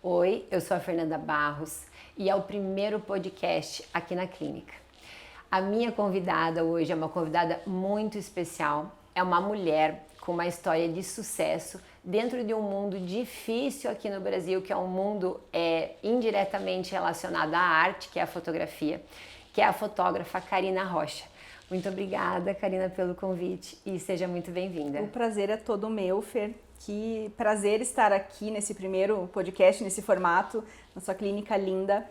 Oi, eu sou a Fernanda Barros e é o primeiro podcast aqui na clínica. A minha convidada hoje é uma convidada muito especial. É uma mulher com uma história de sucesso dentro de um mundo difícil aqui no Brasil, que é um mundo indiretamente relacionado à arte, que é a fotografia, que é a fotógrafa Karina Rocha. Muito obrigada, Karina, pelo convite e seja muito bem-vinda. O prazer é todo meu, Fer. Que prazer estar aqui nesse primeiro podcast, nesse formato, na sua clínica linda.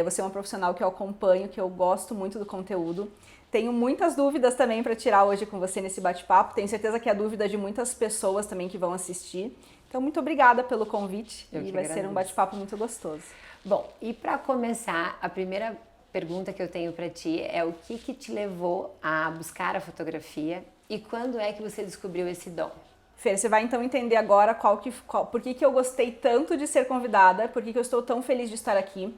Você é uma profissional que eu acompanho, que eu gosto muito do conteúdo. Tenho muitas dúvidas também para tirar hoje com você nesse bate-papo. Tenho certeza que é a dúvida de muitas pessoas também que vão assistir. Então, muito obrigada pelo convite e vai ser um bate-papo muito gostoso. Bom, e para começar, a primeira pergunta que eu tenho para ti é o que te levou a buscar a fotografia e quando é que você descobriu esse dom? Fer, você vai então entender agora por que eu gostei tanto de ser convidada, por que eu estou tão feliz de estar aqui.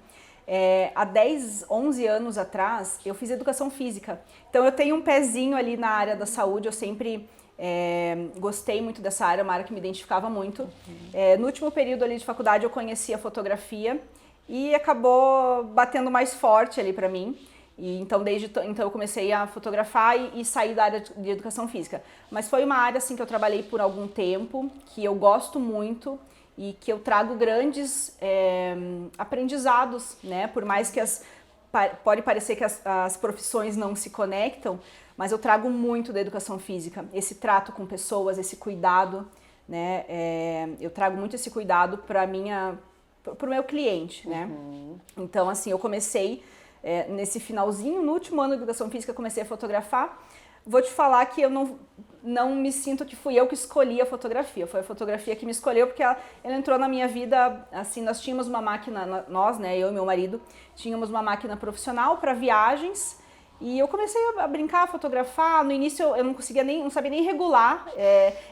Há 10, 11 anos atrás, eu fiz educação física. Então eu tenho um pezinho ali na área da saúde, eu sempre gostei muito dessa área, uma área que me identificava muito. No último período ali de faculdade eu conheci a fotografia e acabou batendo mais forte ali para mim. E então eu comecei a fotografar e sair da área de educação física. Mas foi uma área assim que eu trabalhei por algum tempo, que eu gosto muito e que eu trago grandes aprendizados, né? Por mais que pode parecer que as profissões não se conectam, mas eu trago muito da educação física, esse trato com pessoas, esse cuidado, né? Eu trago muito esse cuidado para o meu cliente, né? Então assim, eu comecei nesse finalzinho, no último ano de educação física, eu comecei a fotografar. Vou te falar que eu não me sinto que fui eu que escolhi a fotografia. Foi a fotografia que me escolheu, porque ela entrou na minha vida, assim, nós tínhamos uma máquina, nós, né, eu e meu marido, tínhamos uma máquina profissional para viagens, e eu comecei a brincar, a fotografar. No início eu não sabia nem regular,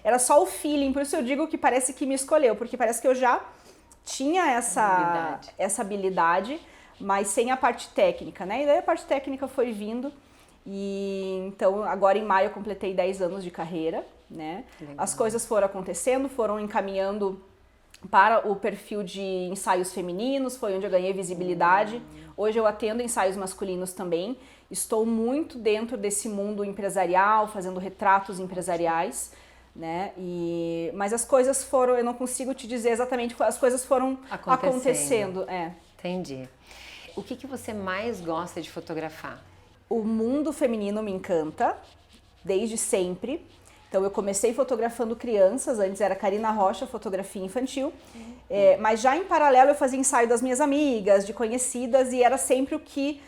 era só o feeling, por isso eu digo que parece que me escolheu, porque parece que eu já tinha essa habilidade, mas sem a parte técnica, né? E daí a parte técnica foi vindo e então agora em maio eu completei 10 anos de carreira, né? Legal. As coisas foram acontecendo, foram encaminhando para o perfil de ensaios femininos, foi onde eu ganhei visibilidade. Hoje eu atendo ensaios masculinos também, estou muito dentro desse mundo empresarial, fazendo retratos empresariais, né? Mas as coisas foram, eu não consigo te dizer exatamente, as coisas foram acontecendo. Entendi. O que você mais gosta de fotografar? O mundo feminino me encanta, desde sempre. Então eu comecei fotografando crianças, antes era Karina Rocha, fotografia infantil. Mas já em paralelo eu fazia ensaio das minhas amigas, de conhecidas, e era sempre o que,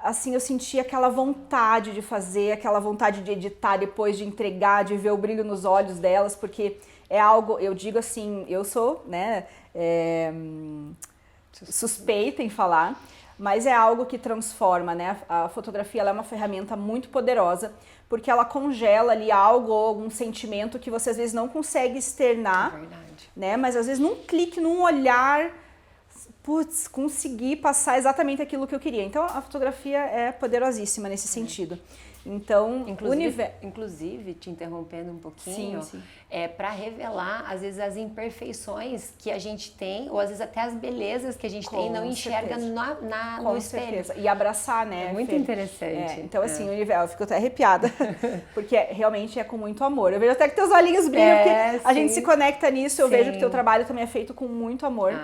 assim, eu sentia aquela vontade de fazer, aquela vontade de editar, depois de entregar, de ver o brilho nos olhos delas, porque é algo, eu digo assim, eu sou, né, suspeita em falar, mas é algo que transforma, né? A fotografia ela é uma ferramenta muito poderosa, porque ela congela ali algo ou algum sentimento que você às vezes não consegue externar, né? Mas às vezes num clique, num olhar, consegui passar exatamente aquilo que eu queria. Então a fotografia é poderosíssima nesse sentido. Então, inclusive, te interrompendo um pouquinho, sim. Para revelar, às vezes, as imperfeições que a gente tem, ou às vezes até as belezas que a gente tem e não enxerga no espelho. E abraçar, né? É muito interessante. Então, assim, eu fico até arrepiada, porque realmente é com muito amor. Eu vejo até que teus olhinhos brilham, porque a gente se conecta nisso, eu vejo que teu trabalho também é feito com muito amor.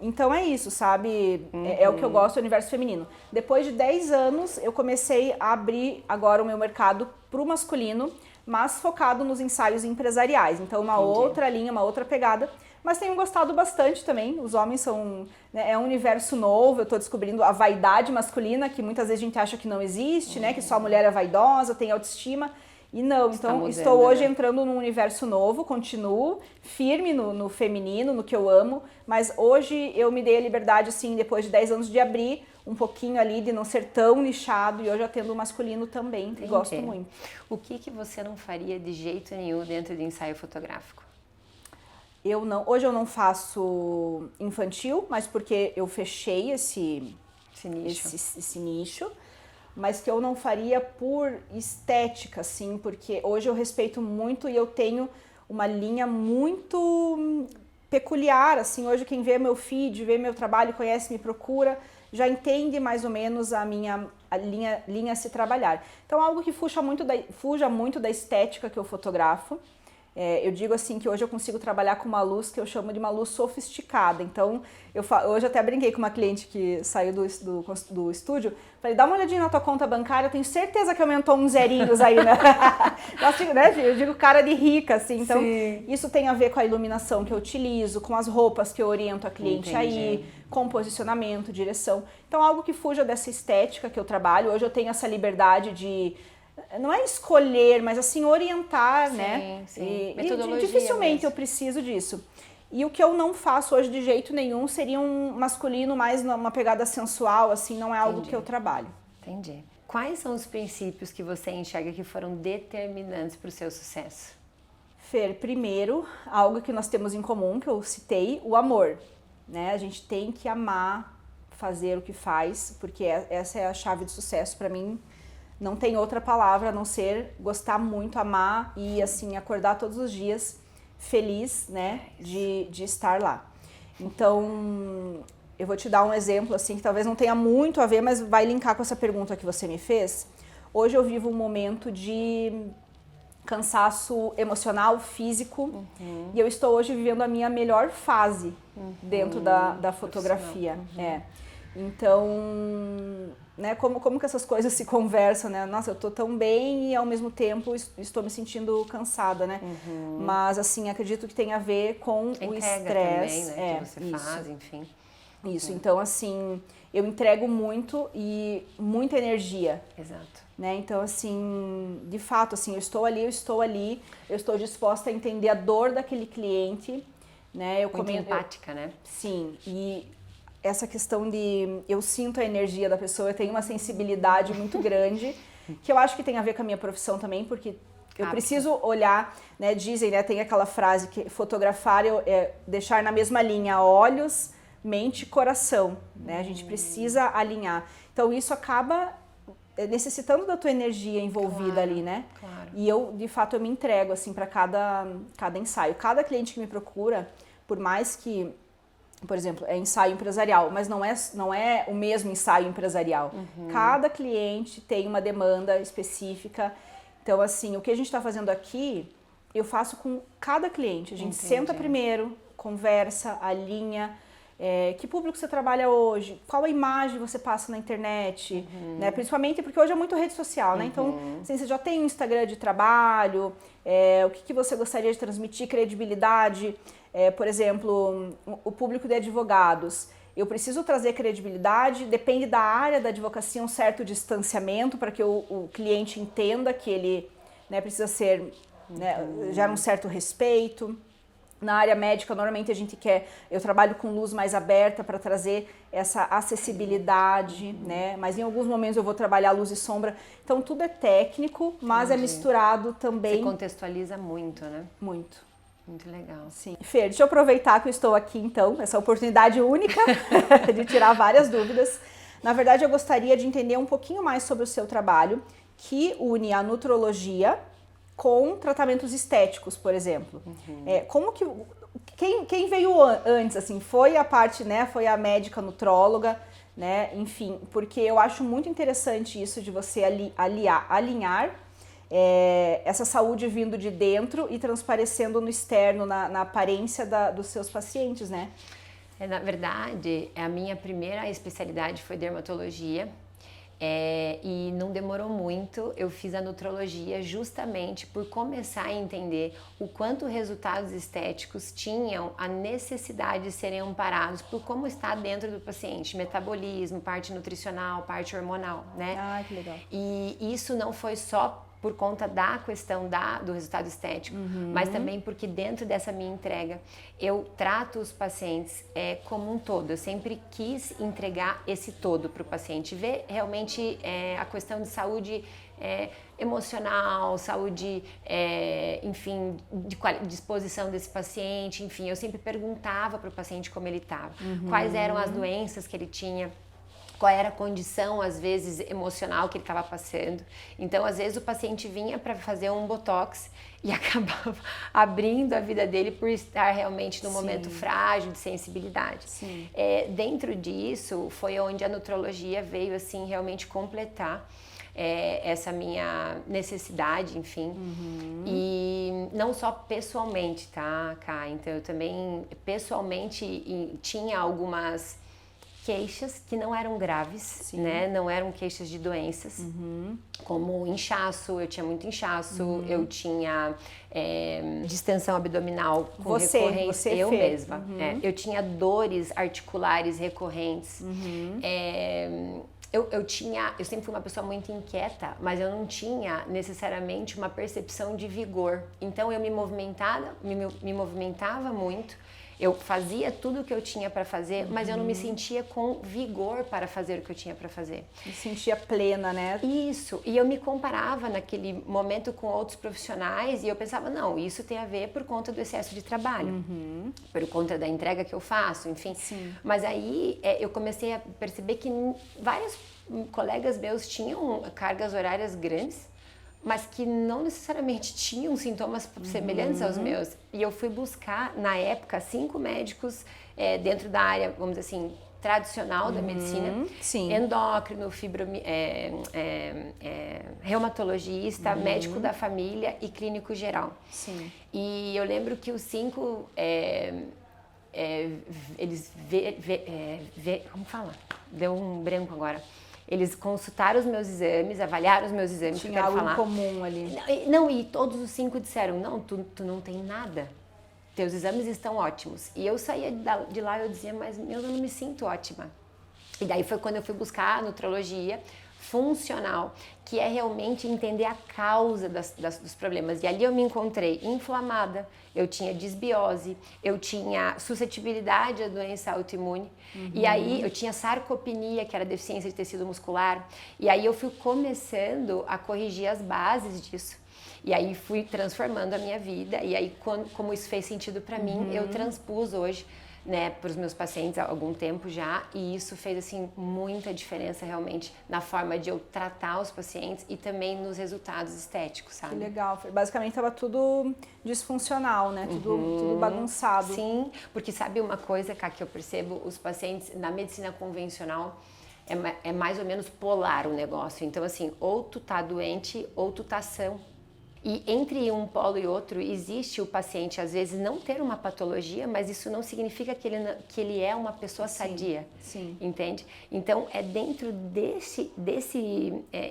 Então é isso, sabe? É o que eu gosto do universo feminino. Depois de 10 anos, eu comecei a abrir agora o meu mercado pro masculino, mas focado nos ensaios empresariais. Então outra linha, uma outra pegada. Mas tenho gostado bastante também. Os homens são... Né, é um universo novo, eu tô descobrindo a vaidade masculina, que muitas vezes a gente acha que não existe, né? Que só a mulher é vaidosa, tem autoestima. E não, então estou hoje entrando num universo novo, continuo firme no feminino, no que eu amo, mas hoje eu me dei a liberdade, assim, depois de 10 anos, de abrir um pouquinho ali, de não ser tão nichado, e hoje eu atendo o masculino também, e gosto muito. O que você não faria de jeito nenhum dentro de ensaio fotográfico? Hoje eu não faço infantil, mas porque eu fechei esse nicho. Mas que eu não faria por estética, assim, porque hoje eu respeito muito e eu tenho uma linha muito peculiar, assim, hoje quem vê meu feed, vê meu trabalho, conhece, me procura, já entende mais ou menos a linha a se trabalhar. Então, algo que fuja muito da estética que eu fotografo. Eu digo assim que hoje eu consigo trabalhar com uma luz que eu chamo de uma luz sofisticada. Então, hoje eu até brinquei com uma cliente que saiu do estúdio. Falei, dá uma olhadinha na tua conta bancária, eu tenho certeza que aumentou uns zerinhos aí, né? Eu digo cara de rica, assim. Então, sim, isso tem a ver com a iluminação que eu utilizo, com as roupas que eu oriento a cliente aí, com posicionamento, direção. Então, algo que fuja dessa estética que eu trabalho. Hoje eu tenho essa liberdade de... Não é escolher, mas assim, orientar, sim, né? Sim. E dificilmente mesmo eu preciso disso. E o que eu não faço hoje de jeito nenhum seria um masculino mais numa pegada sensual, assim, não é algo que eu trabalho. Entendi. Quais são os princípios que você enxerga que foram determinantes para o seu sucesso? Fer, primeiro, algo que nós temos em comum, que eu citei, o amor. Né? A gente tem que amar fazer o que faz, porque essa é a chave de sucesso para mim. Não tem outra palavra a não ser gostar muito, amar e assim acordar todos os dias feliz, né, de estar lá. Então, eu vou te dar um exemplo assim que talvez não tenha muito a ver, mas vai linkar com essa pergunta que você me fez. Hoje eu vivo um momento de cansaço emocional, físico, e eu estou hoje vivendo a minha melhor fase dentro da fotografia. Então, né, como que essas coisas se conversam, né? Nossa, eu tô tão bem e ao mesmo tempo estou me sentindo cansada, né? Mas assim, acredito que tem a ver com o estresse, né, que você faz, enfim. Isso, então assim, eu entrego muito e muita energia. Exato. Né? Então assim, de fato, assim, eu estou estou disposta a entender a dor daquele cliente, né? Muito empática, né? Sim, e essa questão de eu sinto a energia da pessoa, eu tenho uma sensibilidade muito grande, que eu acho que tem a ver com a minha profissão também, porque eu preciso olhar, né, dizem, né, tem aquela frase que fotografar é deixar na mesma linha olhos, mente e coração, né? A gente precisa alinhar. Então isso acaba necessitando da tua energia envolvida ali, né? Claro. E eu, de fato, eu me entrego assim para cada ensaio. Cada cliente que me procura, por mais que, por exemplo, é ensaio empresarial, mas não é o mesmo ensaio empresarial. Cada cliente tem uma demanda específica. Então, assim, o que a gente está fazendo aqui, eu faço com cada cliente. A gente senta primeiro, conversa, alinha. Que público você trabalha hoje? Qual a imagem você passa na internet? Né? Principalmente porque hoje é muito rede social, né? Então, assim, você já tem um Instagram de trabalho, o que você gostaria de transmitir, credibilidade. Por exemplo, o público de advogados. Eu preciso trazer credibilidade, depende da área da advocacia, um certo distanciamento para que o cliente entenda que ele, né, precisa ser, né, gera um certo respeito. Na área médica, normalmente eu trabalho com luz mais aberta para trazer essa acessibilidade, né? Mas em alguns momentos eu vou trabalhar luz e sombra. Então tudo é técnico, mas é misturado também. Você contextualiza muito, né? Muito. Muito legal. Sim. Fer, deixa eu aproveitar que eu estou aqui então, essa oportunidade única de tirar várias dúvidas. Na verdade, eu gostaria de entender um pouquinho mais sobre o seu trabalho, que une a nutrologia com tratamentos estéticos, por exemplo. Como que quem veio antes, assim, foi a parte, né, foi a médica nutróloga, né, enfim, porque eu acho muito interessante isso de você alinhar essa saúde vindo de dentro e transparecendo no externo, na aparência dos seus pacientes, né? Na verdade, a minha primeira especialidade foi dermatologia. E não demorou muito, eu fiz a nutrologia justamente por começar a entender o quanto resultados estéticos tinham a necessidade de serem amparados por como está dentro do paciente, metabolismo, parte nutricional, parte hormonal, né? Ah, que legal. E isso não foi só por conta da questão do resultado estético, mas também porque dentro dessa minha entrega eu trato os pacientes como um todo. Eu sempre quis entregar esse todo para o paciente, ver realmente a questão de saúde emocional, saúde, enfim, de disposição desse paciente, enfim, eu sempre perguntava para o paciente como ele estava, quais eram as doenças que ele tinha. qual era a condição, às vezes, emocional que ele estava passando. Então, às vezes, o paciente vinha para fazer um botox e acabava abrindo a vida dele por estar realmente num momento frágil de sensibilidade. Dentro disso, foi onde a nutrologia veio, assim, realmente completar essa minha necessidade, enfim. E não só pessoalmente, tá, Ká? Então, eu também, pessoalmente, tinha algumas queixas que não eram graves, né? Não eram queixas de doenças, como inchaço, eu tinha muito inchaço, eu tinha distensão abdominal com recorrência, eu mesma. Eu tinha dores articulares recorrentes. Eu sempre fui uma pessoa muito inquieta, mas eu não tinha necessariamente uma percepção de vigor. Então eu me movimentava muito. Eu fazia tudo o que eu tinha para fazer, mas eu não me sentia com vigor para fazer o que eu tinha para fazer. Me sentia plena, né? Isso. E eu me comparava naquele momento com outros profissionais e eu pensava, não, isso tem a ver por conta do excesso de trabalho, por conta da entrega que eu faço, enfim. Mas aí eu comecei a perceber que vários colegas meus tinham cargas horárias grandes, mas que não necessariamente tinham sintomas semelhantes aos meus. E eu fui buscar, na época, 5 médicos dentro da área, vamos dizer assim, tradicional da medicina. Endócrino, reumatologista, médico da família e clínico geral. E eu lembro que os 5, eles como fala? Deu um branco agora. Eles consultaram os meus exames, avaliaram os meus exames. Tinha algo em comum ali. Não, e todos os 5 disseram, não, tu não tem nada. Teus exames estão ótimos. E eu saía de lá e eu dizia, mas eu não me sinto ótima. E daí foi quando eu fui buscar a nutrologia funcional, que é realmente entender a causa dos problemas. E ali eu me encontrei inflamada, eu tinha disbiose, eu tinha suscetibilidade à doença autoimune, e aí eu tinha sarcopenia, que era deficiência de tecido muscular, e aí eu fui começando a corrigir as bases disso. E aí fui transformando a minha vida, e aí como isso fez sentido para mim, eu transpus hoje, né, para os meus pacientes há algum tempo já, e isso fez assim muita diferença realmente na forma de eu tratar os pacientes e também nos resultados estéticos, sabe? Que legal, basicamente estava tudo disfuncional, né, tudo bagunçado. Sim, porque sabe uma coisa, Cá, que eu percebo, os pacientes na medicina convencional é mais ou menos polar o negócio, então assim, ou tu tá doente ou tu tá são. E entre um polo e outro, existe o paciente, às vezes, não ter uma patologia, mas isso não significa que ele é uma pessoa sadia, entende? Então, é dentro desse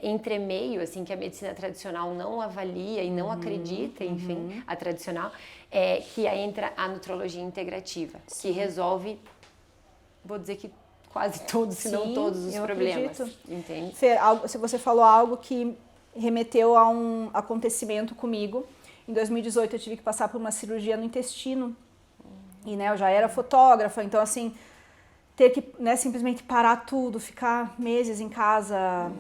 entremeio, assim, que a medicina tradicional não avalia e não acredita, enfim, a tradicional, que entra a nutrologia integrativa, que resolve, vou dizer que quase todos, se não todos os problemas, entende? Fer, se você falou algo que remeteu a um acontecimento comigo. Em 2018 eu tive que passar por uma cirurgia no intestino e, né, eu já era fotógrafa, então assim, ter que, né, simplesmente parar tudo, ficar meses em casa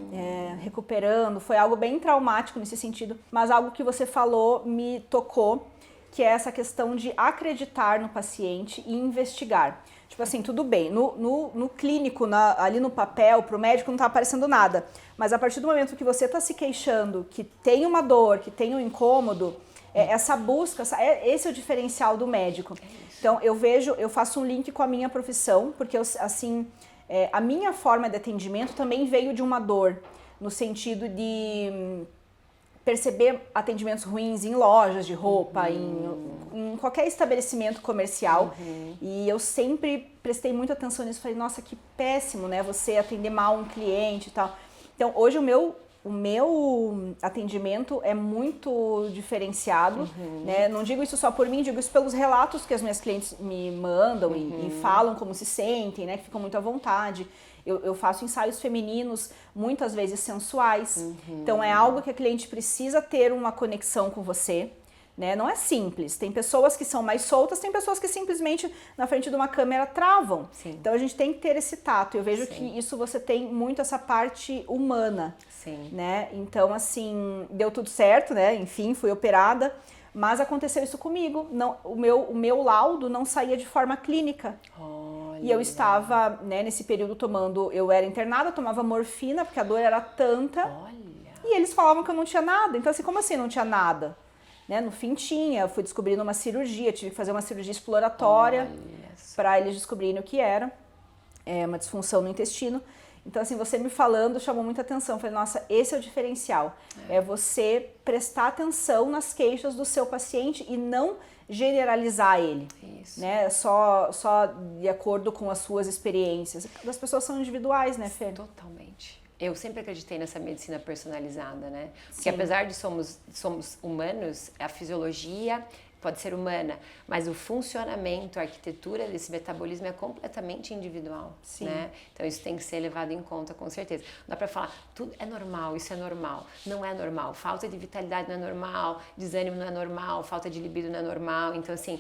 recuperando, foi algo bem traumático nesse sentido, mas algo que você falou me tocou, que é essa questão de acreditar no paciente e investigar. Tipo assim, tudo bem, no clínico, ali no papel, pro médico não tá aparecendo nada. Mas a partir do momento que você tá se queixando, que tem uma dor, que tem um incômodo, essa busca, esse é o diferencial do médico. Então, eu faço um link com a minha profissão, porque a minha forma de atendimento também veio de uma dor, no sentido de perceber atendimentos ruins em lojas de roupa, em qualquer estabelecimento comercial. E eu sempre prestei muita atenção nisso. Falei, nossa, que péssimo, né? Você atender mal um cliente e tal. Então, hoje o meu atendimento é muito diferenciado, né? Não digo isso só por mim, digo isso pelos relatos que as minhas clientes me mandam e falam como se sentem, né? Que ficam muito à vontade. Eu faço ensaios femininos, muitas vezes sensuais. Então, é algo que a cliente precisa ter uma conexão com você, né? Não é simples. Tem pessoas que são mais soltas, tem pessoas que simplesmente na frente de uma câmera travam. Então, a gente tem que ter esse tato. Eu vejo que isso você tem muito essa parte humana, né? Então, assim, deu tudo certo, né? Enfim, fui operada. Mas aconteceu isso comigo, não, o meu laudo não saía de forma clínica. Olha. E eu estava, né, nesse período eu era internada, tomava morfina, porque a dor era tanta. Olha. E eles falavam que eu não tinha nada. Então assim, como assim não tinha nada? Né, no fim tinha, fui descobrindo uma cirurgia, tive que fazer uma cirurgia exploratória para eles descobrirem o que era. Uma disfunção no intestino. Então, assim, você me falando chamou muita atenção. Falei, nossa, esse é o diferencial. É você prestar atenção nas queixas do seu paciente e não generalizar ele. Isso. Né? Só de acordo com as suas experiências. As pessoas são individuais, né, Fer? Totalmente. Eu sempre acreditei nessa medicina personalizada, né? Porque Sim. apesar de somos humanos, a fisiologia pode ser humana, mas o funcionamento, a arquitetura desse metabolismo é completamente individual, Sim. né? Então isso tem que ser levado em conta, com certeza. Não dá pra falar, tudo é normal, isso é normal. Não é normal. Falta de vitalidade não é normal, desânimo não é normal, falta de libido não é normal. Então assim,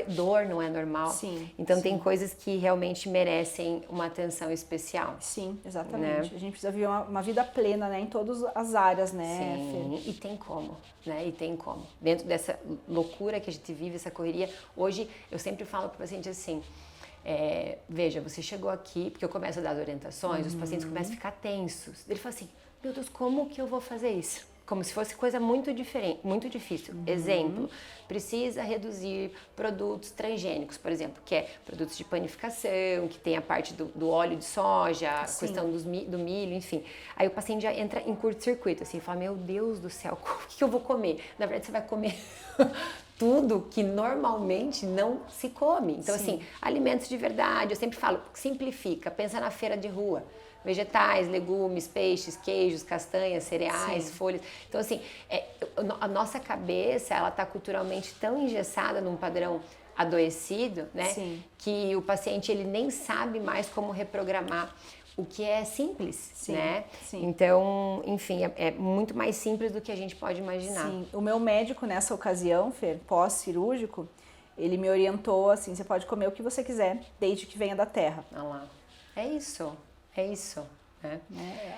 dor não é normal. Sim, então sim. tem coisas que realmente merecem uma atenção especial. Sim, exatamente. Né? A gente precisa viver uma vida plena, né, em todas as áreas, né, Sim, Fer? e tem como, né? E tem como. Dentro dessa loucura que a gente vive, essa correria, hoje eu sempre falo para o paciente assim, veja, você chegou aqui, porque eu começo a dar as orientações, os pacientes começam a ficar tensos. Ele fala assim, meu Deus, como que eu vou fazer isso? Como se fosse coisa muito diferente, muito difícil. Exemplo, precisa reduzir produtos transgênicos, por exemplo, que é produtos de panificação, que tem a parte do óleo de soja, a questão do milho, enfim. Aí o paciente já entra em curto-circuito, assim, fala, meu Deus do céu, o que eu vou comer? Na verdade, você vai comer tudo que normalmente não se come. Então, assim, alimentos de verdade, eu sempre falo, simplifica, pensa na feira de rua. Vegetais, legumes, peixes, queijos, castanhas, cereais, folhas. Então, assim, a nossa cabeça, ela está culturalmente tão engessada num padrão adoecido, né? Sim. Que o paciente, ele nem sabe mais como reprogramar o que é simples, né? Sim. Então, enfim, é muito mais simples do que a gente pode imaginar. Sim. O meu médico, nessa ocasião, Fer, pós-cirúrgico, ele me orientou assim, você pode comer o que você quiser, desde que venha da terra. Olha lá. É isso. É isso, né?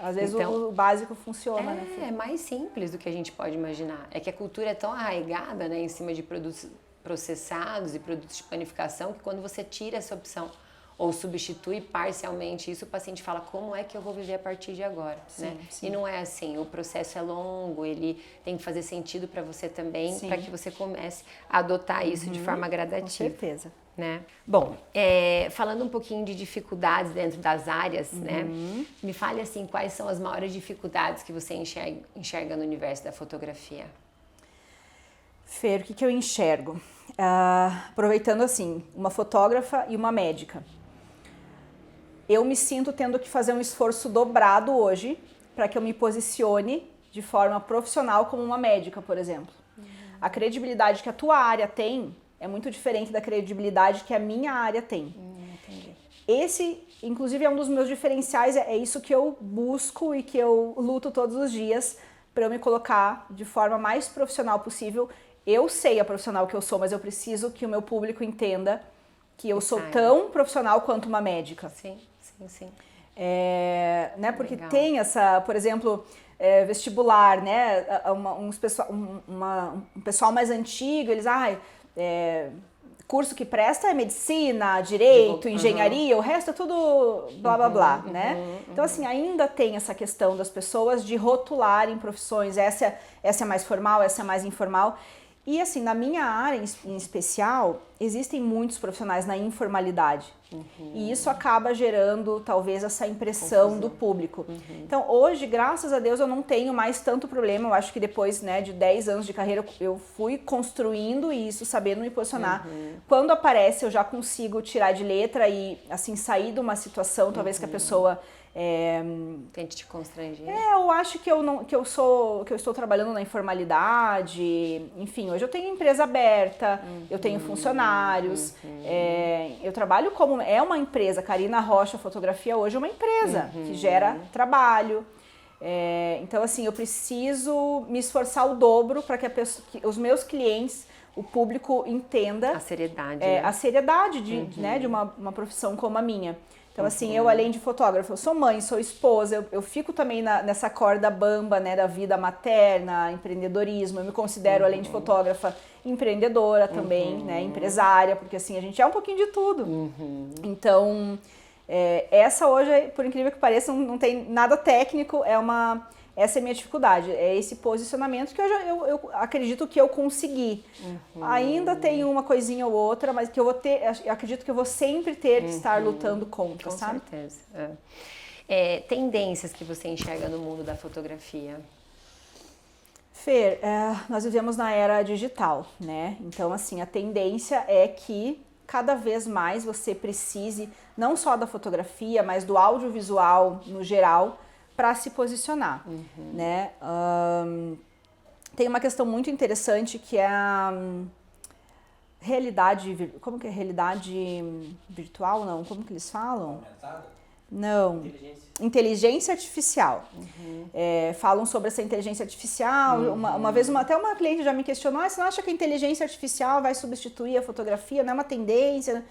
Às vezes então, o básico funciona, né, Fer? É mais simples do que a gente pode imaginar. É que a cultura é tão arraigada, né, em cima de produtos processados e produtos de panificação que quando você tira essa opção ou substitui parcialmente isso, o paciente fala, como é que eu vou viver a partir de agora, né? Sim. E não é assim, o processo é longo, ele tem que fazer sentido para você também, para que você comece a adotar isso de forma gradativa. Com certeza. Né? Bom, falando um pouquinho de dificuldades dentro das áreas, né? Me fale assim, quais são as maiores dificuldades que você enxerga no universo da fotografia? Fer, o que eu enxergo? Aproveitando assim, uma fotógrafa e uma médica. Eu me sinto tendo que fazer um esforço dobrado hoje para que eu me posicione de forma profissional como uma médica, por exemplo. A credibilidade que a tua área tem é muito diferente da credibilidade que a minha área tem. Entendi. Esse, inclusive, é um dos meus diferenciais, é isso que eu busco e que eu luto todos os dias para eu me colocar de forma mais profissional possível. Eu sei a profissional que eu sou, mas eu preciso que o meu público entenda que eu sou tão profissional quanto uma médica. Sim. Né? Porque Legal. tem essa, por exemplo, vestibular, né? Um pessoal mais antigo, eles... curso que presta é medicina, direito, engenharia, o resto é tudo blá blá blá, né? Então assim, ainda tem essa questão das pessoas de rotularem profissões, essa é mais formal, essa é mais informal. E assim, na minha área em especial, existem muitos profissionais na informalidade. E isso acaba gerando, talvez, essa impressão do público. Então, hoje, graças a Deus, eu não tenho mais tanto problema. Eu acho que depois, né, de 10 anos de carreira, eu fui construindo isso, sabendo me posicionar. Quando aparece, eu já consigo tirar de letra e, assim, sair de uma situação, talvez, que a pessoa... Tente te constranger. Eu acho que eu estou trabalhando na informalidade, enfim, hoje eu tenho empresa aberta, eu tenho funcionários, eu trabalho como, uma empresa, Karina Rocha Fotografia hoje é uma empresa que gera trabalho, então assim, eu preciso me esforçar o dobro para que os meus clientes, o público entenda a seriedade, né? A seriedade de uma profissão como a minha. Então, assim, eu além de fotógrafa, eu sou mãe, sou esposa, eu fico também nessa corda bamba, né, da vida materna, empreendedorismo, eu me considero, além de fotógrafa, empreendedora também, né, empresária, porque assim, a gente é um pouquinho de tudo. Então, essa hoje, por incrível que pareça, não tem nada técnico, essa é a minha dificuldade, é esse posicionamento que eu acredito que eu consegui. Ainda tem uma coisinha ou outra, mas que eu vou ter, eu acredito que eu vou sempre ter que estar lutando contra, sabe? Com certeza. Tendências que você enxerga no mundo da fotografia? Fer, nós vivemos na era digital, né? Então, assim, a tendência é que cada vez mais você precise, não só da fotografia, mas do audiovisual no geral, para se posicionar, né? Tem uma questão muito interessante que é a realidade, como que é? Realidade virtual, não? Como que eles falam? Aumentada? Não. Inteligência artificial. Falam sobre essa inteligência artificial. Uma vez, até uma cliente já me questionou, você não acha que a inteligência artificial vai substituir a fotografia? Não é uma tendência?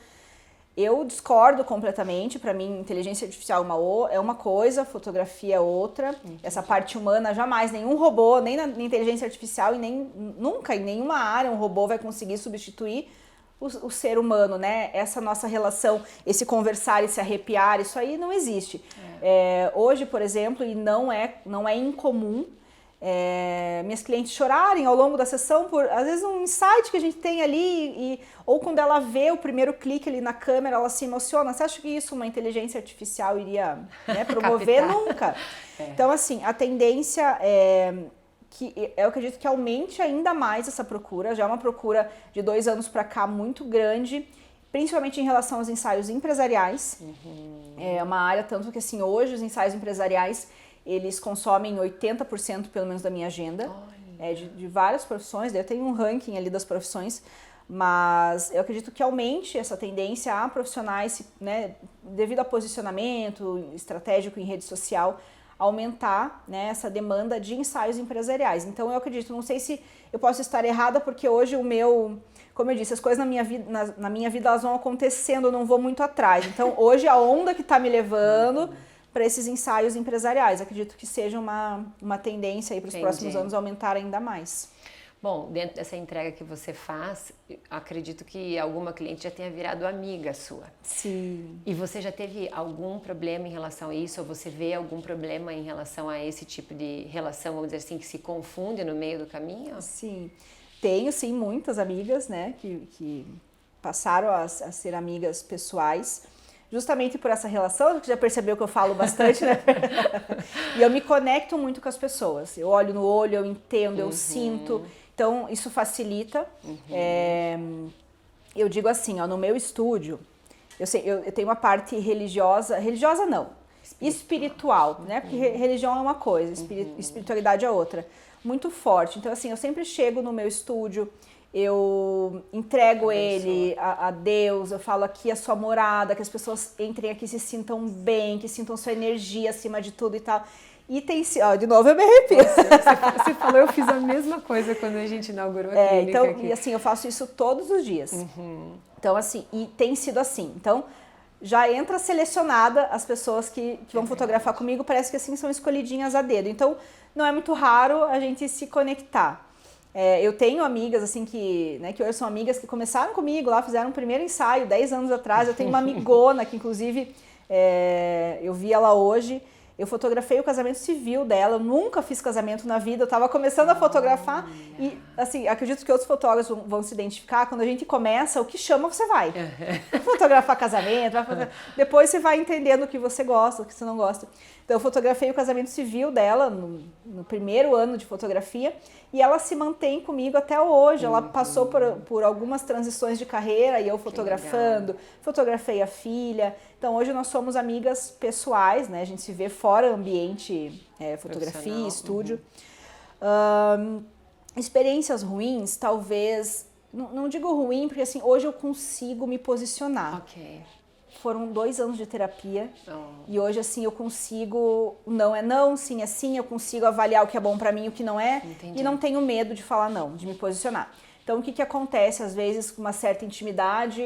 Eu discordo completamente. Para mim, inteligência artificial é uma coisa, fotografia é outra. Essa parte humana, jamais, nenhum robô, nem na inteligência artificial e nunca, em nenhuma área, um robô vai conseguir substituir o ser humano, né? Essa nossa relação, esse conversar e se arrepiar, isso aí não existe. Hoje, por exemplo, e não é incomum, minhas clientes chorarem ao longo da sessão por, às vezes, um insight que a gente tem ali, ou quando ela vê o primeiro clique ali na câmera, ela se emociona. Você acha que isso uma inteligência artificial iria, né, promover? Nunca. Então, assim, a tendência que eu acredito que aumente ainda mais essa procura, já é uma procura de 2 anos para cá muito grande, principalmente em relação aos ensaios empresariais. É uma área, tanto que assim, hoje os ensaios empresariais, eles consomem 80% pelo menos da minha agenda, de várias profissões, daí eu tenho um ranking ali das profissões, mas eu acredito que aumente essa tendência a profissionais, né, devido a posicionamento estratégico em rede social, aumentar, né, essa demanda de ensaios empresariais. Então eu acredito, não sei se eu posso estar errada, porque hoje como eu disse, as coisas na minha vida elas vão acontecendo, eu não vou muito atrás. Então hoje a onda que está me levando para esses ensaios empresariais, acredito que seja uma tendência aí para os próximos anos aumentar ainda mais. Bom, dentro dessa entrega que você faz, acredito que alguma cliente já tenha virado amiga sua. Sim. E você já teve algum problema em relação a isso? Ou você vê algum problema em relação a esse tipo de relação, vamos dizer assim, que se confunde no meio do caminho? Sim. Tenho, sim, muitas amigas, né, que passaram a ser amigas pessoais, justamente por essa relação, que já percebeu que eu falo bastante, né? E eu me conecto muito com as pessoas. Eu olho no olho, eu entendo, eu sinto. Então, isso facilita. Eu digo assim, ó, no meu estúdio, eu tenho uma parte religiosa não, espiritual, né? Porque religião é uma coisa, espiritualidade é outra. Muito forte. Então, assim, eu sempre chego no meu estúdio, eu entrego ele a Deus, eu falo aqui a sua morada, que as pessoas entrem aqui e se sintam bem, que sintam sua energia acima de tudo e tal. E tem, ó, de novo eu me arrepio. Você falou, eu fiz a mesma coisa quando a gente inaugurou a clínica então, aqui. E assim, eu faço isso todos os dias. Então, assim, e tem sido assim. Então, já entra selecionada as pessoas que vão fotografar comigo, parece que assim são escolhidinhas a dedo. Então, não é muito raro a gente se conectar. Eu tenho amigas, assim, que hoje são amigas que começaram comigo lá, fizeram um primeiro ensaio 10 anos atrás. Eu tenho uma amigona que, inclusive, eu vi ela hoje. Eu fotografei o casamento civil dela, eu nunca fiz casamento na vida, eu estava começando a fotografar e, assim, acredito que outros fotógrafos vão se identificar, quando a gente começa, o que chama, você vai. Fotografar casamento, depois você vai entendendo o que você gosta, o que você não gosta. Então eu fotografei o casamento civil dela no primeiro ano de fotografia e ela se mantém comigo até hoje. Ela passou por algumas transições de carreira e eu fotografando, fotografei a filha. Então hoje nós somos amigas pessoais, né? A gente se vê fora ambiente, fotografia, estúdio. Experiências ruins, talvez, não digo ruim, porque assim, hoje eu consigo me posicionar. Ok. Foram 2 anos de terapia e hoje assim eu consigo, não é não, sim é sim, eu consigo avaliar o que é bom pra mim e o que não é. Entendi. E não tenho medo de falar não, de me posicionar. Então Então, o que que acontece, às vezes, com uma certa intimidade,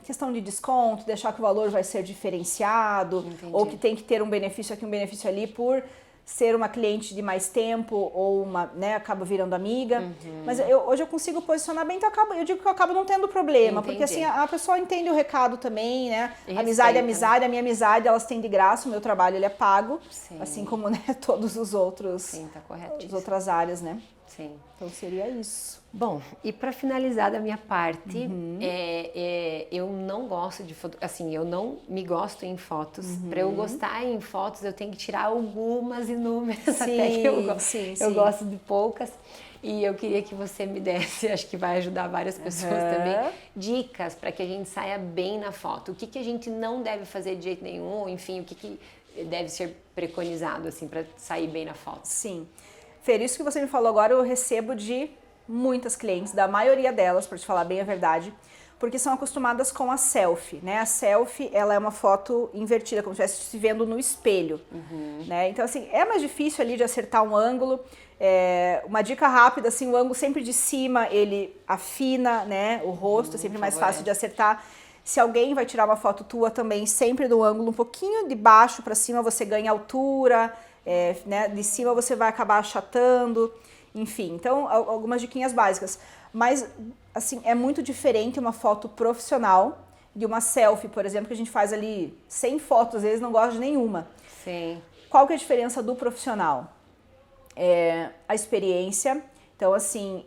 questão de desconto, deixar que o valor vai ser diferenciado, ou que tem que ter um benefício aqui, um benefício ali, por ser uma cliente de mais tempo, ou uma, né, acaba virando amiga. Mas hoje eu consigo posicionar bem, então eu digo que eu acabo não tendo problema, porque assim, a pessoa entende o recado também, né? Amizade é amizade, a minha amizade, elas têm de graça, o meu trabalho ele é pago, assim como, né, todos os outros, tá correto, as outras áreas, né? Sim. Então seria isso. Bom, e para finalizar da minha parte, eu não gosto de foto, assim, eu não me gosto em fotos. Para eu gostar em fotos, eu tenho que tirar algumas inúmeras, até que eu gosto de poucas. E eu queria que você me desse, acho que vai ajudar várias pessoas também, dicas para que a gente saia bem na foto. O que a gente não deve fazer de jeito nenhum, ou enfim, o que deve ser preconizado assim para sair bem na foto. Sim. Fer, isso que você me falou agora eu recebo de muitas clientes, da maioria delas, para te falar bem a verdade, porque são acostumadas com a selfie, né? A selfie, ela é uma foto invertida, como se estivesse se vendo no espelho, né? Então, assim, é mais difícil ali de acertar um ângulo. Uma dica rápida, assim, o ângulo sempre de cima, ele afina, né? O rosto é sempre mais fácil de acertar. Se alguém vai tirar uma foto tua também, sempre do ângulo um pouquinho de baixo para cima, você ganha altura, né? De cima você vai acabar achatando, enfim. Então, algumas diquinhas básicas. Mas, assim, é muito diferente uma foto profissional de uma selfie, por exemplo, que a gente faz ali 100 fotos, às vezes não gosta de nenhuma. Sim. Qual que é a diferença do profissional? A experiência. Então, assim,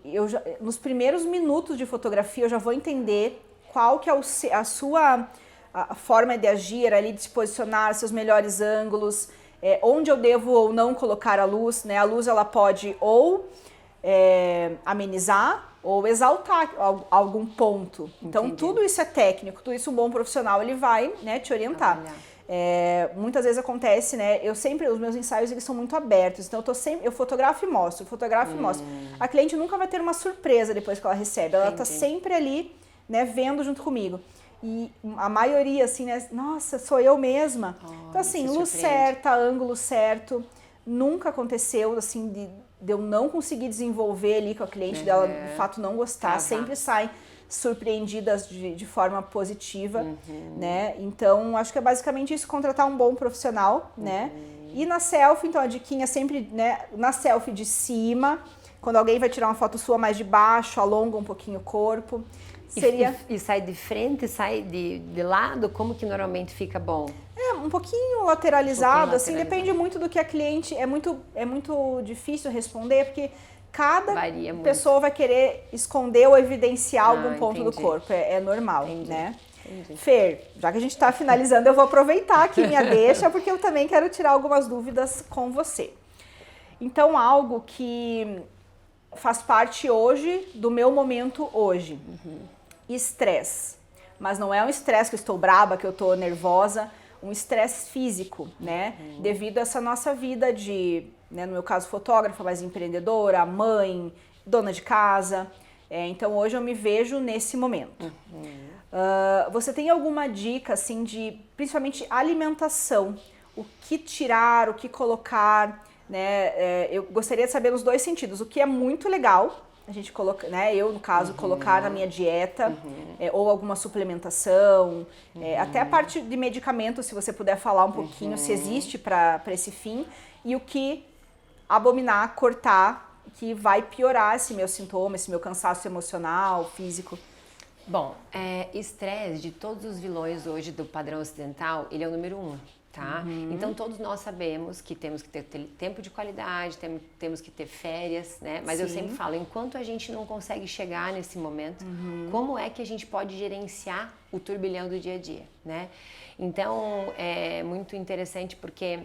nos primeiros minutos de fotografia eu já vou entender qual que é a sua forma de agir ali, de se posicionar, seus melhores ângulos, onde eu devo ou não colocar a luz, né? A luz ela pode ou amenizar ou exaltar algum ponto. Então, tudo isso é técnico, tudo isso um bom profissional ele vai, né, te orientar. Muitas vezes acontece, né? Os meus ensaios eles são muito abertos, então eu fotografo e mostro, A cliente nunca vai ter uma surpresa depois que ela recebe, ela tá sempre ali, né, vendo junto comigo. E a maioria, assim, né? Nossa, sou eu mesma. Então, assim, luz certa, ângulo certo. Nunca aconteceu, assim, de eu não conseguir desenvolver ali com a cliente, dela de fato não gostar. Sempre saem surpreendidas de forma positiva, né? Então, acho que é basicamente isso, contratar um bom profissional, né? E na selfie, então, a diquinha sempre, né? Na selfie de cima, quando alguém vai tirar uma foto sua mais de baixo, alonga um pouquinho o corpo. E sai de frente, sai de lado? Como que normalmente fica bom? Um pouquinho lateralizado, assim, depende muito do que a cliente... É muito difícil responder, porque cada pessoa vai querer esconder ou evidenciar algum ponto do corpo. É normal, né? Fer, já que a gente está finalizando, eu vou aproveitar aqui minha deixa, porque eu também quero tirar algumas dúvidas com você. Então, algo que faz parte hoje do meu momento hoje. Estresse. Mas não é um estresse que eu estou braba, que eu estou nervosa, um estresse físico, né? Devido a essa nossa vida de, né, no meu caso, fotógrafa, mas empreendedora, mãe, dona de casa. Então hoje eu me vejo nesse momento. Você tem alguma dica, assim, de principalmente alimentação? O que tirar, o que colocar, né? Eu gostaria de saber nos dois sentidos. O que é muito legal, a gente coloca, né? Eu, no caso, colocar na minha dieta, ou alguma suplementação, até a parte de medicamento, se você puder falar um pouquinho, se existe para esse fim, e o que abominar, cortar, que vai piorar esse meu sintoma, esse meu cansaço emocional, físico. Bom, estresse de todos os vilões hoje do padrão ocidental, ele é o número 1. Tá? Então todos nós sabemos que temos que ter tempo de qualidade, temos que ter férias, né? Mas eu sempre falo, enquanto a gente não consegue chegar nesse momento, como é que a gente pode gerenciar o turbilhão do dia a dia, né? Então é muito interessante porque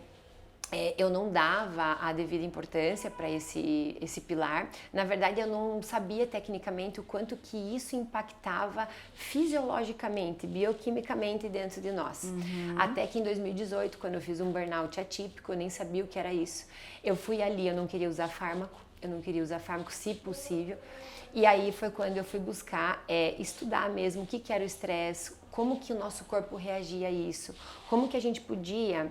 eu não dava a devida importância para esse pilar. Na verdade, eu não sabia tecnicamente o quanto que isso impactava fisiologicamente, bioquimicamente dentro de nós. Até que em 2018, quando eu fiz um burnout atípico, eu nem sabia o que era isso. Eu fui ali, eu não queria usar fármaco, se possível. E aí foi quando eu fui buscar estudar mesmo o que era o estresse, como que o nosso corpo reagia a isso, como que a gente podia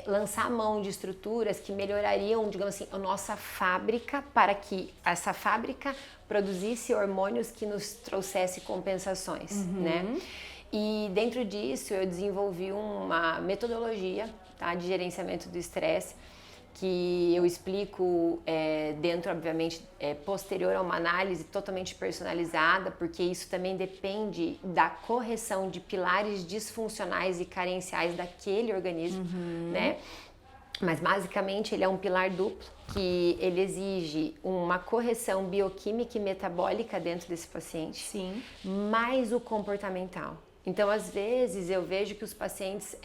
lançar mão de estruturas que melhorariam, digamos assim, a nossa fábrica para que essa fábrica produzisse hormônios que nos trouxesse compensações, né? E dentro disso eu desenvolvi uma metodologia, tá, de gerenciamento do estresse, que eu explico dentro, obviamente, posterior a uma análise totalmente personalizada, porque isso também depende da correção de pilares disfuncionais e carenciais daquele organismo, né? Mas basicamente ele é um pilar duplo, que ele exige uma correção bioquímica e metabólica dentro desse paciente, Sim. mais o comportamental. Então, às vezes, eu vejo que os pacientes,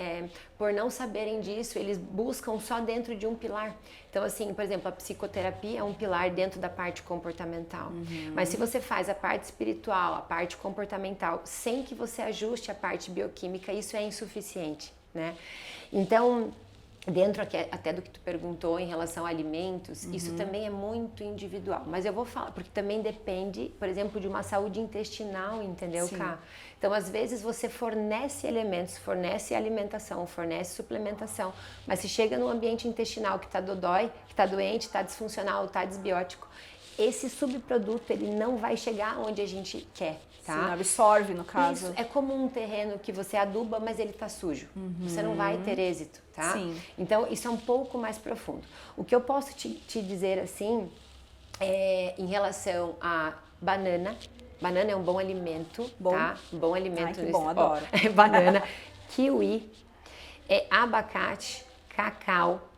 por não saberem disso, eles buscam só dentro de um pilar. Então, assim, por exemplo, a psicoterapia é um pilar dentro da parte comportamental. Mas se você faz a parte espiritual, a parte comportamental, sem que você ajuste a parte bioquímica, isso é insuficiente, né? Então, dentro aqui, até do que tu perguntou em relação a alimentos, isso também é muito individual. Mas eu vou falar, porque também depende, por exemplo, de uma saúde intestinal, entendeu, Ká? Então, às vezes, você fornece elementos, fornece alimentação, fornece suplementação, mas se chega no ambiente intestinal que está dodói, que está doente, está disfuncional, está desbiótico, esse subproduto, ele não vai chegar onde a gente quer. Tá? Sim, absorve, no caso. Isso é como um terreno que você aduba, mas ele tá sujo. Você não vai ter êxito, tá? Sim. Então, isso é um pouco mais profundo. O que eu posso te dizer, assim, em relação a banana. Banana é um bom alimento, tá? Bom alimento. Ai, que bom, adoro. Banana, kiwi, abacate, cacau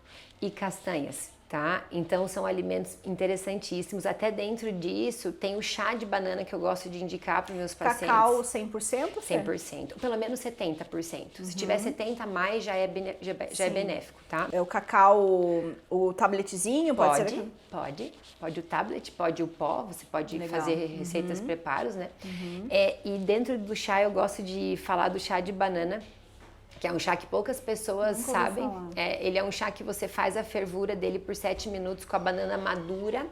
e castanhas. Tá? Então são alimentos interessantíssimos. Até dentro disso tem o chá de banana que eu gosto de indicar para os meus pacientes. Cacau 100%? 100%, pelo menos 70%. Se tiver 70 a mais já é benéfico, tá? É o cacau, o tabletezinho, pode ser? Pode o tablet, pode o pó, você pode fazer receitas, preparos, né? E dentro do chá eu gosto de falar do chá de banana, que é um chá que poucas pessoas sabem. Ele é um chá que você faz a fervura dele por 7 minutos com a banana madura,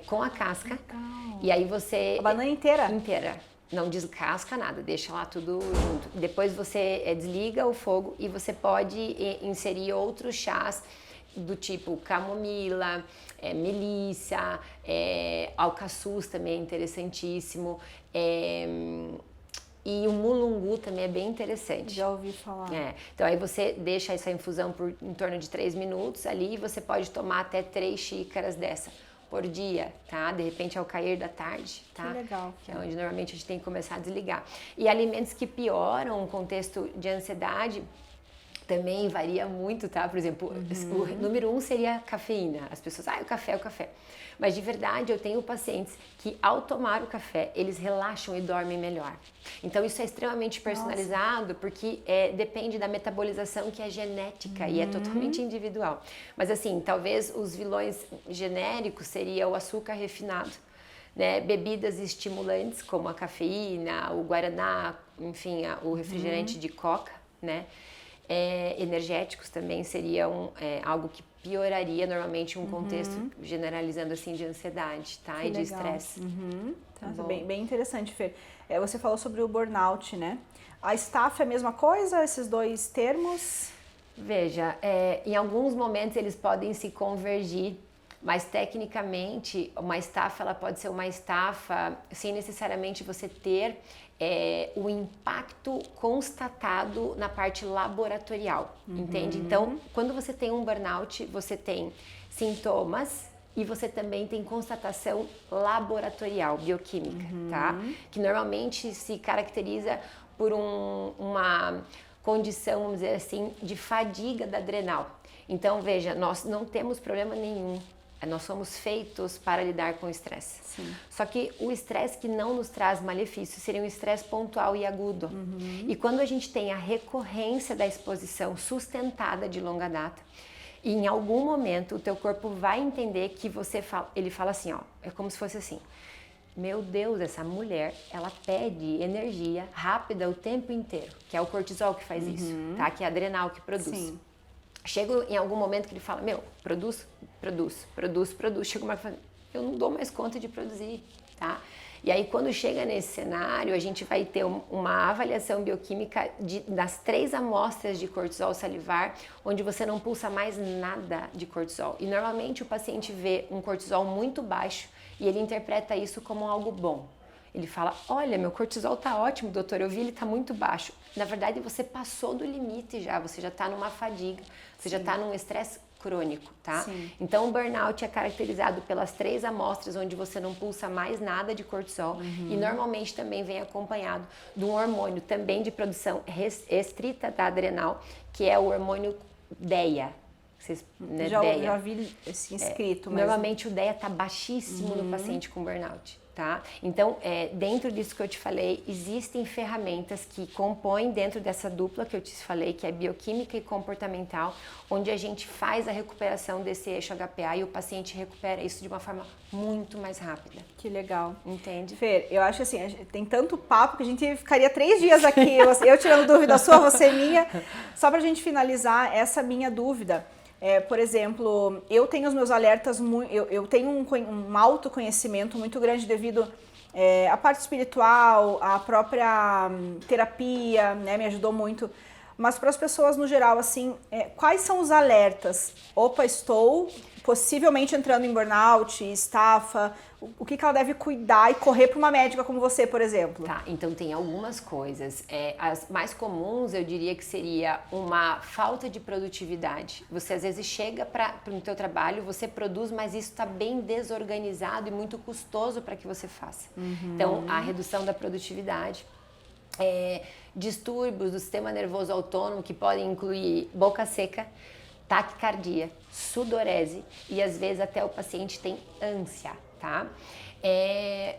com a casca. Legal. E aí você... A banana inteira? Inteira. Não descasca nada, deixa lá tudo junto. Depois você desliga o fogo e você pode inserir outros chás do tipo camomila, melissa, alcaçuz também é interessantíssimo. E o mulungu também é bem interessante. Já ouvi falar. Então aí você deixa essa infusão por em torno de 3 minutos ali e você pode tomar até 3 xícaras dessa por dia, tá? De repente ao cair da tarde, tá? Que legal. Que é onde normalmente a gente tem que começar a desligar. E alimentos que pioram o contexto de ansiedade também varia muito, tá? Por exemplo, o número 1 seria a cafeína. As pessoas, o café é o café. Mas de verdade eu tenho pacientes que ao tomar o café, eles relaxam e dormem melhor. Então isso é extremamente personalizado porque depende da metabolização que é genética e é totalmente individual. Mas assim, talvez os vilões genéricos seria o açúcar refinado, né? Bebidas estimulantes como a cafeína, o guaraná, enfim, o refrigerante de coca, né? Energéticos também seriam algo que pioraria normalmente um contexto, generalizando assim, de ansiedade, tá? Que e de legal. estresse. Tá bom. Bem interessante, Fer. Você falou sobre o burnout, né? A estafa é a mesma coisa, esses dois termos? Veja, em alguns momentos eles podem se convergir, mas tecnicamente uma estafa ela pode ser uma estafa sem necessariamente você ter o impacto constatado na parte laboratorial, entende? Então, quando você tem um burnout, você tem sintomas e você também tem constatação laboratorial, bioquímica, tá? Que normalmente se caracteriza por uma condição, vamos dizer assim, de fadiga da adrenal. Então, veja, nós não temos problema nenhum. Nós somos feitos para lidar com o estresse. Só que o estresse que não nos traz malefício seria um estresse pontual e agudo. E quando a gente tem a recorrência da exposição sustentada de longa data, e em algum momento o teu corpo vai entender que ele fala assim, é como se fosse assim: meu Deus, essa mulher, ela pede energia rápida o tempo inteiro, que é o cortisol que faz isso, tá? Que é a adrenal que produz. Sim. Chega em algum momento que ele fala, produz. Chega uma hora que fala, eu não dou mais conta de produzir, tá? E aí, quando chega nesse cenário, a gente vai ter uma avaliação bioquímica das 3 amostras de cortisol salivar, onde você não pulsa mais nada de cortisol. E normalmente o paciente vê um cortisol muito baixo e ele interpreta isso como algo bom. Ele fala, olha, meu cortisol tá ótimo, doutor, eu vi ele tá muito baixo. Na verdade, você passou do limite já, você já tá numa fadiga, você já tá num estresse crônico, tá? Sim. Então, o burnout é caracterizado pelas 3 amostras onde você não pulsa mais nada de cortisol e normalmente também vem acompanhado de um hormônio também de produção restrita da adrenal, que é o hormônio DEA. Vocês, né, Já vi esse inscrito. Mas... Normalmente o DEA tá baixíssimo no paciente com burnout. Tá? Então, dentro disso que eu te falei, existem ferramentas que compõem dentro dessa dupla que eu te falei, que é bioquímica e comportamental, onde a gente faz a recuperação desse eixo HPA e o paciente recupera isso de uma forma muito mais rápida. Que legal. Entende? Fer, eu acho assim, tem tanto papo que a gente ficaria 3 dias aqui, eu tirando dúvida sua, você minha, só pra gente finalizar essa minha dúvida. Por exemplo, eu tenho os meus alertas, eu tenho um autoconhecimento muito grande devido à parte espiritual, à própria terapia, né, me ajudou muito. Mas para as pessoas no geral, assim, quais são os alertas? Opa, estou possivelmente entrando em burnout, estafa, o que ela deve cuidar e correr para uma médica como você, por exemplo? Tá, então tem algumas coisas. As mais comuns eu diria que seria uma falta de produtividade. Você às vezes chega para o teu trabalho, você produz, mas isso está bem desorganizado e muito custoso para que você faça. Então, a redução da produtividade. Distúrbios do sistema nervoso autônomo que podem incluir boca seca, taquicardia, sudorese e às vezes até o paciente tem ânsia, tá?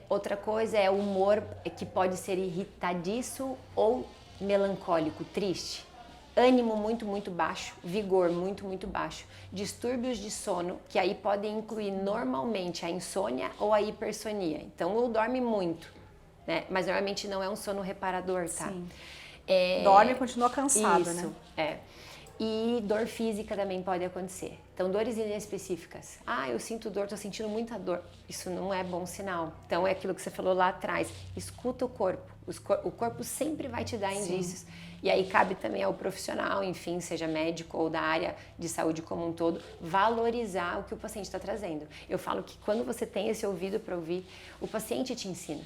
Outra coisa é o humor que pode ser irritadiço ou melancólico, triste. Ânimo muito, muito baixo, vigor muito, muito baixo. Distúrbios de sono, que aí podem incluir normalmente a insônia ou a hipersonia. Então, ou dorme muito, né? Mas normalmente não é um sono reparador, tá? Sim. Dorme e continua cansado, isso, né? E dor física também pode acontecer. Então, dores inespecíficas. Eu sinto dor, tô sentindo muita dor. Isso não é bom sinal. Então, é aquilo que você falou lá atrás. Escuta o corpo. O corpo sempre vai te dar indícios. Sim. E aí cabe também ao profissional, enfim, seja médico ou da área de saúde como um todo, valorizar o que o paciente está trazendo. Eu falo que quando você tem esse ouvido para ouvir, o paciente te ensina.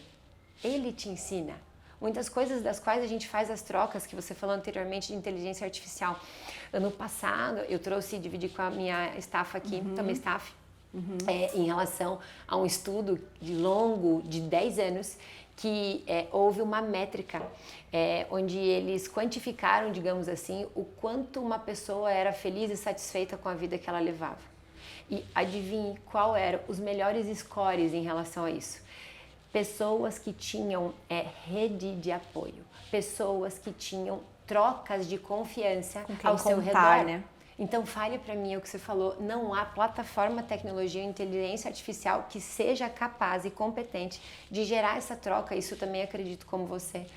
Ele te ensina. Muitas coisas das quais a gente faz as trocas, que você falou anteriormente de inteligência artificial. Ano passado, eu dividi com a minha staff aqui, também staff, em relação a um estudo longo de 10 anos, que houve uma métrica, onde eles quantificaram, digamos assim, o quanto uma pessoa era feliz e satisfeita com a vida que ela levava. E adivinhe qual eram os melhores scores em relação a isso. Pessoas que tinham rede de apoio, pessoas que tinham trocas de confiança ao seu redor. Né? Então, fale para mim o que você falou, não há plataforma, tecnologia ou inteligência artificial que seja capaz e competente de gerar essa troca. Isso também acredito como você,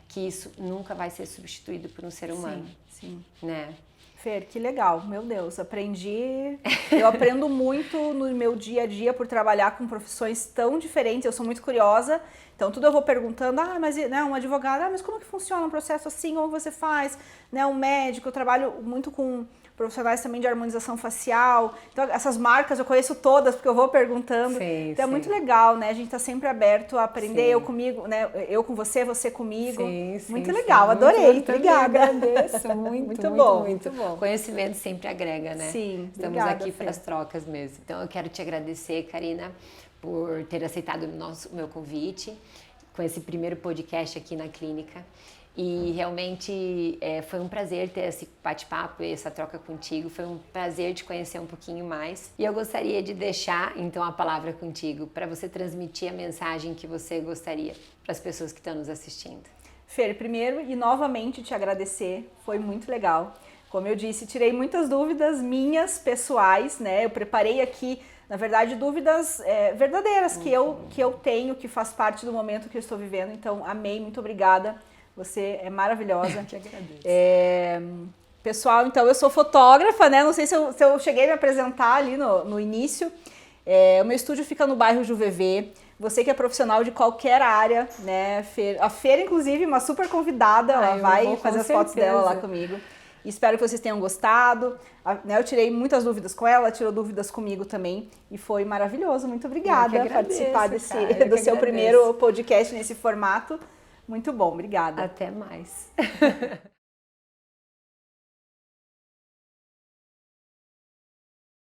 que isso nunca vai ser substituído por um ser humano. Sim. Né? Fer, que legal, meu Deus, eu aprendo muito no meu dia a dia por trabalhar com profissões tão diferentes, eu sou muito curiosa, então tudo eu vou perguntando, mas né, um advogado, mas como que funciona um processo assim, como você faz, né, um médico, eu trabalho muito com profissionais também de harmonização facial, então essas marcas eu conheço todas porque eu vou perguntando, então é muito legal, né, a gente tá sempre aberto a aprender, eu comigo, né, eu com você, você comigo, muito legal, adorei, obrigada. Agradeço, muito bom. Muito bom. Conhecimento sempre agrega, né? Sim, estamos obrigada, aqui para as trocas mesmo. Então eu quero te agradecer, Karina, por ter aceitado o meu convite com esse primeiro podcast aqui na clínica. E realmente foi um prazer ter esse bate-papo e essa troca contigo, foi um prazer te conhecer um pouquinho mais. E eu gostaria de deixar então a palavra contigo para você transmitir a mensagem que você gostaria para as pessoas que estão nos assistindo. Fer, primeiro e novamente te agradecer, foi muito legal. Como eu disse, tirei muitas dúvidas minhas, pessoais, né? Eu preparei aqui, na verdade, dúvidas verdadeiras que eu tenho, que faz parte do momento que eu estou vivendo. Então, amei, muito obrigada. Você é maravilhosa. Eu te agradeço. Pessoal, então eu sou fotógrafa, né? Não sei se eu cheguei a me apresentar ali no início. O meu estúdio fica no bairro Juvevê. Você que é profissional de qualquer área, né? A Fer, inclusive, uma super convidada, ela vai fazer as fotos dela lá comigo. Espero que vocês tenham gostado. Eu tirei muitas dúvidas com ela, tirou dúvidas comigo também. E foi maravilhoso. Muito obrigada por participar do seu primeiro podcast nesse formato. Muito bom, obrigada. Até mais.